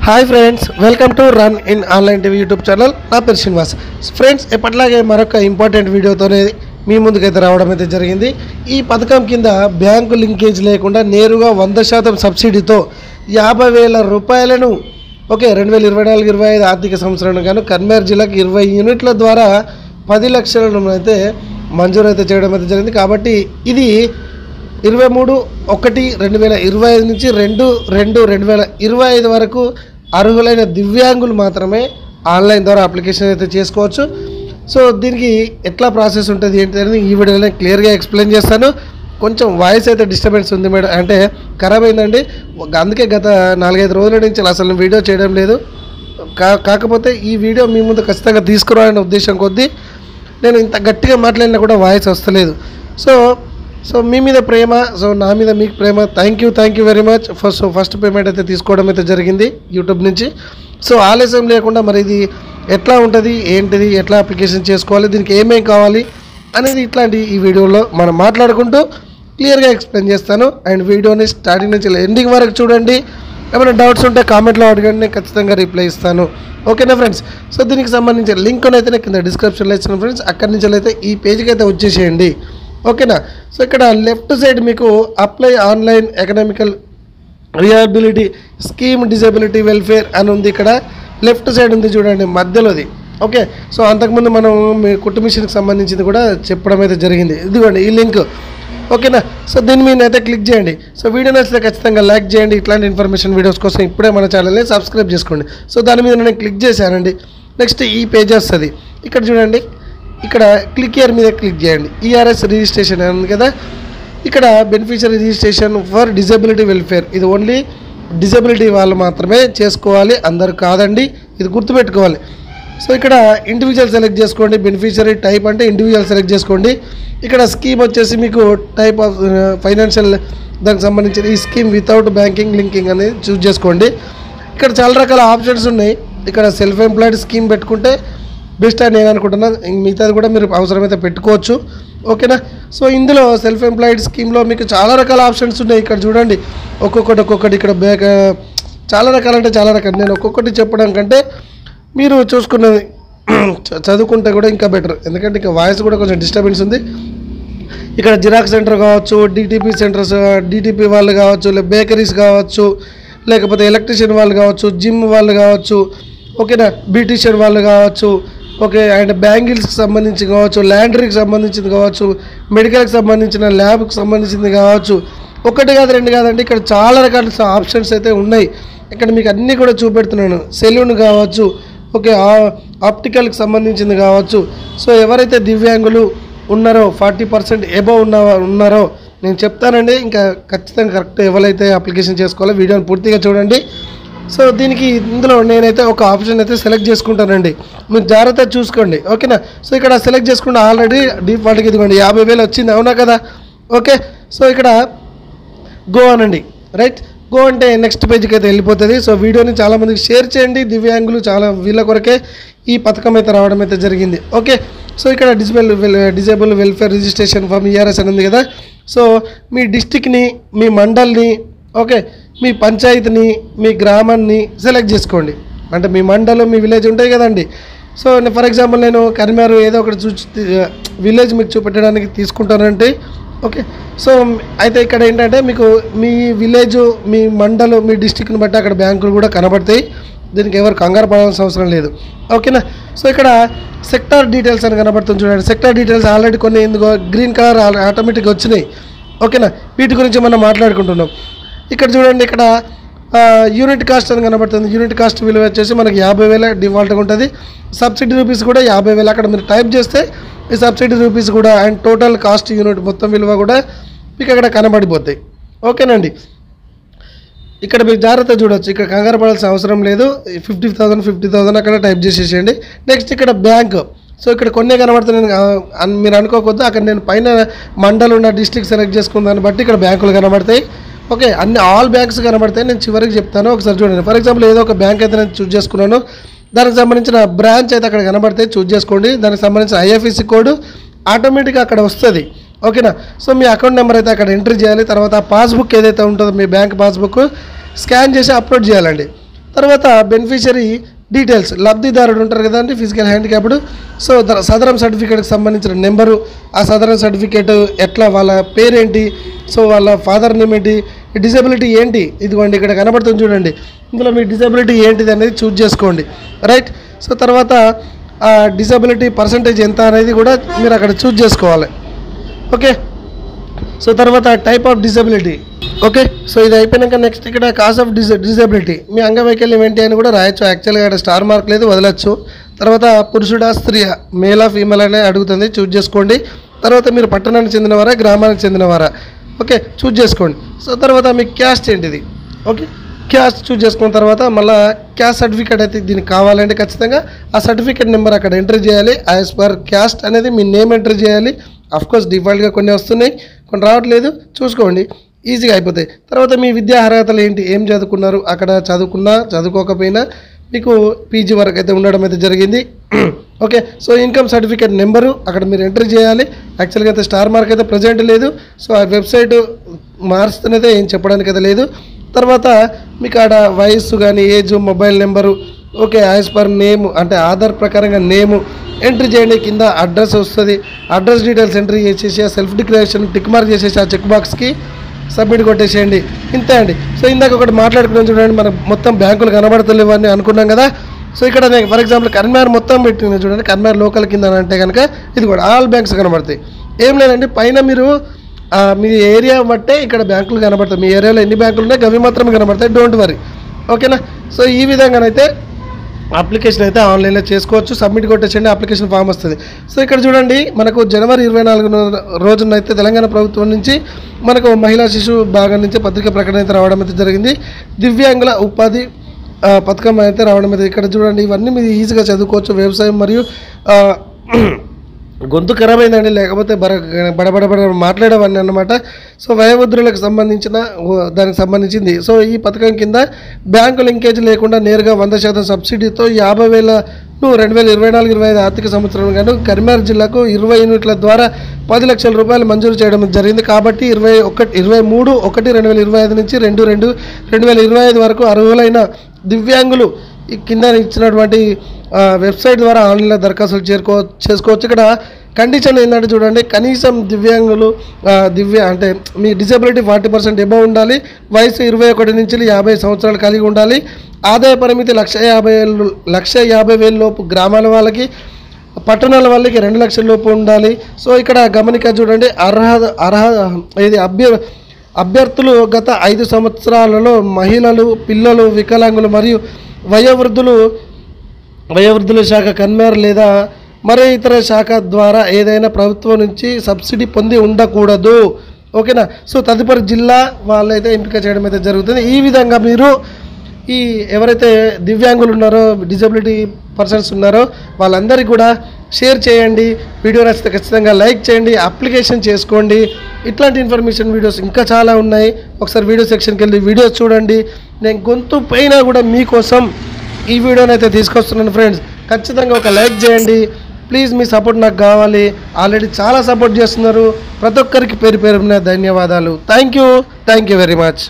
Hi friends, welcome to run in online TV YouTube channel. నా పేరు Srinivas. Friends, ఎప్పటిలాగే మరొక ఇంపార్టెంట్ వీడియోతోనే మీ ముందుకైతే రావడం అయితే జరిగింది. ఈ పథకం కింద బ్యాంకు లింకేజ్ లేకుండా నేరుగా 100% సబ్సిడీతో 50,000 రూపాయలను 2024-25 ఆర్థిక సంవత్సరానికి గాను కర్నూలు జిల్లాకు 20 యూనిట్ల ద్వారా 10 లక్షలను అయితే మంజూరు అయితే చేయడం అయితే జరిగింది. కాబట్టి ఇది 23/1/2025 నుంచి 2/2/2025 వరకు అర్హులైన దివ్యాంగులు మాత్రమే ఆన్లైన్ ద్వారా అప్లికేషన్ అయితే చేసుకోవచ్చు. సో దీనికి ఎట్లా ప్రాసెస్ ఉంటుంది ఏంటి అనేది ఈ వీడియోలో క్లియర్గా ఎక్స్ప్లెయిన్ చేస్తాను. కొంచెం వాయిస్ అయితే డిస్టర్బెన్స్ ఉంది మేడం, అంటే ఖరాబ్ అయిందండి. అందుకే గత 4-5 రోజుల నుంచి అసలు వీడియో చేయడం లేదు. కాకపోతే ఈ వీడియో మీ ముందు ఖచ్చితంగా తీసుకురావాలనే ఉద్దేశం కొద్దీ నేను ఇంత గట్టిగా మాట్లాడినా కూడా వాయిస్ వస్తలేదు. సో మీ మీద ప్రేమ, సో నా మీద మీకు ప్రేమ. Thank you very much. First payment అయితే తీసుకోవడం అయితే జరిగింది యూట్యూబ్ నుంచి. సో ఆలస్యం లేకుండా మరి ఇది ఎట్లా ఉంటుంది, ఏంటిది, ఎట్లా అప్లికేషన్ చేసుకోవాలి, దీనికి ఏమేమి కావాలి అనేది ఇట్లాంటి ఈ వీడియోలో మనం మాట్లాడుకుంటూ క్లియర్గా ఎక్స్ప్లెయిన్ చేస్తాను. అండ్ వీడియోని స్టార్టింగ్ నుంచి ఎండింగ్ వరకు చూడండి. ఏమైనా డౌట్స్ ఉంటే కామెంట్లో అడగండి, నేను ఖచ్చితంగా రిప్లై ఇస్తాను. ఓకేనా ఫ్రెండ్స్? సో దీనికి సంబంధించిన లింక్ అయితే కింద డిస్క్రిప్షన్లో ఇచ్చిన ఫ్రెండ్స్, అక్కడి నుంచి అయితే ఈ పేజ్కి అయితే వచ్చేసేయండి. ఓకేనా? సో ఇక్కడ లెఫ్ట్ సైడ్ మీకు apply online economical rehability scheme disability welfare అని ఉంది. ఇక్కడ లెఫ్ట్ సైడ్ ఉంది చూడండి, మధ్యలోది. ఓకే, సో అంతకుముందు మనం మీ కుట్టు మిషన్కి సంబంధించింది కూడా చెప్పడం అయితే జరిగింది. ఇదిగోండి ఈ లింక్. ఓకేనా? సో దీని మీద అయితే క్లిక్ చేయండి. సో వీడియో నచ్చితే ఖచ్చితంగా లైక్ చేయండి. ఇట్లాంటి ఇన్ఫర్మేషన్ వీడియోస్ కోసం ఇప్పుడే మన ఛానల్ని సబ్స్క్రైబ్ చేసుకోండి. సో దాని మీద నేను క్లిక్ చేశానండి. నెక్స్ట్ ఈ పేజ్ వస్తుంది. ఇక్కడ చూడండి, ఇక్కడ క్లిక్ హియర్ మీద క్లిక్ చేయండి. ఈఆర్ఎస్ రిజిస్ట్రేషన్ ఉంది కదా, ఇక్కడ beneficiary registration for disability welfare. ఇది ఓన్లీ డిజబిలిటీ వాళ్ళు మాత్రమే చేసుకోవాలి, అందరు కాదండి, ఇది గుర్తుపెట్టుకోవాలి. సో ఇక్కడ ఇండివిజువల్ సెలెక్ట్ చేసుకోండి. బెనిఫిషియరీ టైప్ అంటే ఇండివిజువల్ సెలెక్ట్ చేసుకోండి. ఇక్కడ స్కీమ్ వచ్చేసి మీకు టైప్ ఆఫ్ ఫైనాన్షియల్ దానికి సంబంధించిన ఈ స్కీమ్ వితౌట్ బ్యాంకింగ్ లింకింగ్ అనేది చూస్ చేసుకోండి. ఇక్కడ చాలా రకాల ఆప్షన్స్ ఉన్నాయి. ఇక్కడ సెల్ఫ్ ఎంప్లాయిడ్ స్కీమ్ పెట్టుకుంటే బెస్ట్ అని నేను అనుకుంటున్నాను. మిగతాది కూడా మీరు అవసరమైతే పెట్టుకోవచ్చు. ఓకేనా? సో ఇందులో సెల్ఫ్ ఎంప్లాయిడ్ స్కీమ్లో మీకు చాలా రకాల ఆప్షన్స్ ఉన్నాయి. ఇక్కడ చూడండి, ఒక్కొక్కటి ఇక్కడ చాలా రకాలు. నేను ఒక్కొక్కటి చెప్పడం కంటే మీరు చూసుకున్నది చదువుకుంటే కూడా ఇంకా బెటర్, ఎందుకంటే ఇంకా వాయిస్ కూడా కొంచెం డిస్టర్బెన్స్ ఉంది. ఇక్కడ జిరాక్స్ సెంటర్ కావచ్చు, డిటిపి సెంటర్స్, డిటిపి వాళ్ళు కావచ్చు, బేకరీస్ కావచ్చు, లేకపోతే ఎలక్ట్రీషియన్ వాళ్ళు కావచ్చు, జిమ్ వాళ్ళు కావచ్చు, ఓకేనా, బ్యూటీషియన్ వాళ్ళు కావచ్చు, ఓకే, అండ్ బ్యాంగిల్స్కి సంబంధించి కావచ్చు, ల్యాండ్రీకి సంబంధించింది కావచ్చు, మెడికల్కి సంబంధించిన ల్యాబ్కి సంబంధించింది కావచ్చు. ఒకటి కాదు, రెండు కాదండి, ఇక్కడ చాలా రకాల ఆప్షన్స్ అయితే ఉన్నాయి. ఇక్కడ మీకు అన్నీ కూడా చూపెడుతున్నాను. సెలూన్ కావచ్చు, ఓకే, ఆప్టికల్కి సంబంధించింది కావచ్చు. సో ఎవరైతే దివ్యాంగులు ఉన్నారో 40% ఎబోవ్ ఉన్నారో నేను చెప్తానండి. ఇంకా ఖచ్చితంగా కరెక్ట్ ఎవరైతే అప్లికేషన్ చేసుకోవాలో వీడియోని పూర్తిగా చూడండి. సో దీనికి ఇందులో నేనైతే ఒక ఆప్షన్ అయితే సెలెక్ట్ చేసుకుంటానండి, మీరు జాగ్రత్తగా చూసుకోండి. ఓకేనా? సో ఇక్కడ సెలెక్ట్ చేసుకుంటే ఆల్రెడీ డిఫాల్ట్గా ఇదిగోండి 50,000 వచ్చింది, అవునా కదా? ఓకే, సో ఇక్కడ గో అనండి. రైట్, గో అంటే నెక్స్ట్ పేజ్కి అయితే వెళ్ళిపోతుంది. సో వీడియోని చాలామందికి షేర్ చేయండి. దివ్యాంగులు చాలా వీళ్ళ కొరకే ఈ పథకం అయితే రావడం అయితే జరిగింది. ఓకే, సో ఇక్కడ disable welfare registration form ERS అని ఉంది కదా. సో మీ డిస్టిక్ని, మీ మండల్ని, ఓకే, మీ పంచాయతీని, మీ గ్రామాన్ని సెలెక్ట్ చేసుకోండి. అంటే మీ మండలం, మీ విలేజ్ ఉంటాయి కదండి. సో ఫర్ ఎగ్జాంపుల్ నేను కరిమారు ఏదో ఒకటి విలేజ్ మీకు చూపెట్టడానికి తీసుకుంటానంటే. ఓకే, సో అయితే ఇక్కడ ఏంటంటే మీకు మీ విలేజ్, మీ మండలం, మీ డిస్టిక్ని బట్టి అక్కడ బ్యాంకులు కూడా కనబడతాయి. దీనికి ఎవరు కంగారు పడాల్సిన అవసరం లేదు. ఓకేనా? సో ఇక్కడ సెక్టార్ డీటెయిల్స్ అని కనబడుతుంది చూడండి. సెక్టార్ డీటెయిల్స్ ఆల్రెడీ కొన్ని ఎందుకో గ్రీన్ కలర్ ఆటోమేటిక్గా వచ్చినాయి. ఓకేనా? వీటి గురించి మనం మాట్లాడుకుంటున్నాం. ఇక్కడ చూడండి, ఇక్కడ యూనిట్ కాస్ట్ అని కనబడుతుంది. యూనిట్ కాస్ట్ విలువ వచ్చేసి మనకి 50,000 డిఫాల్ట్గా ఉంటుంది. సబ్సిడీ రూపీస్ కూడా 50,000 అక్కడ మీరు టైప్ చేస్తే ఈ సబ్సిడీ రూపీస్ కూడా అండ్ టోటల్ కాస్ట్ యూనిట్ మొత్తం విలువ కూడా మీకు అక్కడ కనబడిపోతాయి. ఓకేనండి? ఇక్కడ మీకు జాగ్రత్త చూడవచ్చు, ఇక్కడ కంగారు పడాల్సిన అవసరం లేదు. 50,000 అక్కడ టైప్ చేసేసేయండి. నెక్స్ట్ ఇక్కడ బ్యాంక్. సో ఇక్కడ కొన్ని కనబడుతున్నాయి మీరు అనుకోవద్దు. అక్కడ నేను పైన మండలం ఉన్న డిస్ట్రిక్ట్ సెలెక్ట్ చేసుకున్న దాన్ని బట్టి ఇక్కడ బ్యాంకులు కనబడతాయి. ఓకే, అన్ని ఆల్ బ్యాంక్స్ కనబడతాయి. నేను చివరికి చెప్తాను, ఒకసారి చూడండి. ఫర్ ఎగ్జాంపుల్ ఏదో ఒక బ్యాంక్ అయితే నేను చూస్ చేసుకున్నాను, దానికి సంబంధించిన బ్రాంచ్ అయితే అక్కడ కనబడతాయి, చూస్ చేసుకోండి. దానికి సంబంధించిన ఐఎఫ్ఎస్సి కోడ్ ఆటోమేటిక్గా అక్కడ వస్తుంది. ఓకేనా? సో మీ అకౌంట్ నెంబర్ అయితే అక్కడ ఎంట్రీ చేయాలి. తర్వాత ఆ పాస్బుక్ ఏదైతే ఉంటుందో మీ బ్యాంక్ పాస్బుక్ స్కాన్ చేసి అప్లోడ్ చేయాలండి. తర్వాత బెనిఫిషరీ డీటెయిల్స్, లబ్ధిదారుడు ఉంటారు కదండి ఫిజికల్ హ్యాండిక్యాప్డ్. సో సదరం సర్టిఫికేట్కి సంబంధించిన నెంబరు, ఆ సదరం సర్టిఫికేట్ ఎట్లా, వాళ్ళ పేరేంటి, సో వాళ్ళ ఫాదర్ నేమ్ ఏంటి, డిజబిలిటీ ఏంటి, ఇదిగోండి ఇక్కడ కనబడుతుంది చూడండి, ఇందులో మీ డిజబిలిటీ ఏంటిది అనేది చూజ్ చేసుకోండి, రైట్. సో తర్వాత ఆ డిజబిలిటీ పర్సంటేజ్ ఎంత అనేది కూడా మీరు అక్కడ చూజ్ చేసుకోవాలి, ఓకే. సో తర్వాత type of disability, okay. So ఇది అయిపోయినాక నెక్స్ట్ ఇక్కడ కాజ్ ఆఫ్ డిజబిలిటీ, మీ అంగవైకల్యం ఏంటి అని కూడా రాయొచ్చు. యాక్చువల్గా ఇక్కడ స్టార్ మార్క్ లేదు, వదలచ్చు. తర్వాత పురుషుడా స్త్రీయా, మేలా ఫీమేల్ అనే అడుగుతుంది, చూజ్ చేసుకోండి. తర్వాత మీరు పట్టణానికి చెందినవారా గ్రామానికి చెందినవారా, ఓకే, చూజ్ చేసుకోండి. సో తర్వాత మీ క్యాస్ట్ ఏంటిది, ఓకే, క్యాస్ట్ చూజ్ చేసుకున్న తర్వాత మళ్ళీ క్యాస్ట్ సర్టిఫికేట్ అయితే దీనికి కావాలంటే ఖచ్చితంగా ఆ సర్టిఫికేట్ నెంబర్ అక్కడ ఎంటర్ చేయాలి. యాజ్ పర్ క్యాస్ట్ అనేది మీ నేమ్ ఎంటర్ చేయాలి. అఫ్కోర్స్ డిఫాల్ట్గా కొన్ని వస్తున్నాయి, కొన్ని రావట్లేదు, చూసుకోండి, ఈజీగా అయిపోతాయి. తర్వాత మీ విద్యా అర్హతలు ఏంటి, ఏం చదువుకున్నారు, అక్కడ చదువుకున్నా చదువుకోకపోయినా మీకు పీజీ వరకు అయితే ఉండడం అయితే జరిగింది, okay. So income certificate number అక్కడ మీరు ఎంటర్ చేయాలి. యాక్చువల్గా అయితే స్టార్ మార్క్ అయితే ప్రజెంట్ లేదు, సో ఆ వెబ్సైట్ మారుస్తున్నదే ఏం చెప్పడానికి అయితే లేదు. తర్వాత మీకు ఆడ వయస్సు కానీ age, mobile number, okay, as per name అంటే ఆధార్ ప్రకారంగా నేము ఎంట్రీ చేయండి. కింద అడ్రస్ వస్తుంది, అడ్రస్ డీటెయిల్స్ ఎంట్రీ చేసేసి సెల్ఫ్ డిక్లరేషన్ టిక్ మార్క్ చేసేసి ఆ చెక్ బాక్స్కి సబ్మిట్ కొట్టేసేయండి, ఇంతే అండి. సో ఇందాక ఒకటి మాట్లాడుకున్నాం చూడండి, మనకు మొత్తం బ్యాంకులు కనబడతలేవు అని అనుకున్నాం కదా. సో ఇక్కడ నేను ఫర్ ఎగ్జాంపుల్ కరీంనగర్ మొత్తం పెట్టింది చూడండి, కరీంనగర్ లోకల్ కింద అంటే కనుక ఇది కూడా ఆల్ బ్యాంక్స్ కనబడతాయి. ఏం లేదండి, పైన మీరు మీ ఏరియా బట్టే ఇక్కడ బ్యాంకులు కనబడతాయి. మీ ఏరియాలో ఎన్ని బ్యాంకులు ఉన్నాయి అవి మాత్రమే కనబడతాయి, డోంట్ వరీ, ఓకేనా. సో ఈ విధంగానైతే అప్లికేషన్ అయితే ఆన్లైన్లో చేసుకోవచ్చు. సబ్మిట్ కొట్టేసండి, అప్లికేషన్ ఫామ్ వస్తుంది. సో ఇక్కడ చూడండి, మనకు జనవరి 24 రోజున అయితే తెలంగాణ ప్రభుత్వం నుంచి మనకు మహిళా శిశు భాగం నుంచి పత్రిక ప్రకటన అయితే రావడం అయితే జరిగింది. దివ్యాంగుల ఉపాధి పథకం అయితే రావడం అయితే ఇక్కడ చూడండి, ఇవన్నీ మీరు ఈజీగా చదువుకోవచ్చు. వ్యవసాయం మరియు గొంతు ఖరాబ్ అయిందండి, లేకపోతే బడబడ మాట్లాడేవాడిని అన్నమాట. సో వయోవృద్ధులకు సంబంధించిన దానికి సంబంధించింది. సో ఈ పథకం కింద బ్యాంకు లింకేజ్ లేకుండా నేరుగా 100% సబ్సిడీతో 50,000 2024-25 ఆర్థిక సంవత్సరం గాను కరీంనగర్ జిల్లాకు 20 యూనిట్ల ద్వారా 10 లక్షల రూపాయలు మంజూరు చేయడం జరిగింది. కాబట్టి 23/1/2025 నుంచి 2/2/2025 వరకు అర్హులైన దివ్యాంగులు ఈ కింద ఇచ్చినటువంటి వెబ్సైట్ ద్వారా ఆన్లైన్లో దరఖాస్తులు చేసుకోవచ్చు. ఇక్కడ కండిషన్ ఏంటంటే చూడండి, కనీసం దివ్యాంగులు అంటే మీ డిజబిలిటీ 40% ఎబవ్ ఉండాలి, వయసు 21 నుంచి 50 సంవత్సరాలు కలిగి ఉండాలి, ఆదాయ పరిమితి 1,50,000 లోపు గ్రామాల వాళ్ళకి, పట్టణాల వాళ్ళకి 2 లక్షల లోపు ఉండాలి. సో ఇక్కడ గమనిక చూడండి, అభ్యర్థులు గత 5 సంవత్సరాలలో మహిళలు, పిల్లలు, వికలాంగులు మరియు వయోవృద్ధుల శాఖ కన్వీనర్ లేదా మరే ఇతర శాఖ ద్వారా ఏదైనా ప్రభుత్వం నుంచి సబ్సిడీ పొంది ఉండకూడదు, ఓకేనా. సో తదుపరి జిల్లా వాళ్ళైతే ఎంపిక చేయడం అయితే జరుగుతుంది. ఈ విధంగా మీరు ఈ ఎవరైతే దివ్యాంగులు ఉన్నారో, డిజబిలిటీ పర్సన్స్ ఉన్నారో వాళ్ళందరికీ కూడా షేర్ చేయండి. వీడియో నచ్చితే ఖచ్చితంగా లైక్ చేయండి, అప్లికేషన్ చేసుకోండి. ఇట్లాంటి ఇన్ఫర్మేషన్ వీడియోస్ ఇంకా చాలా ఉన్నాయి, ఒకసారి వీడియో సెక్షన్కి వెళ్ళి వీడియోస్ చూడండి. నేను గొంతు పైన కూడా మీకోసం ఈ వీడియోని అయితే తీసుకొస్తున్నాను ఫ్రెండ్స్. ఖచ్చితంగా ఒక లైక్ చేయండి ప్లీజ్, మీ సపోర్ట్ నాకు కావాలి. ఆల్రెడీ చాలా సపోర్ట్ చేస్తున్నారు, ప్రతి ఒక్కరికి పేరు పేరున ధన్యవాదాలు. Thank you very much.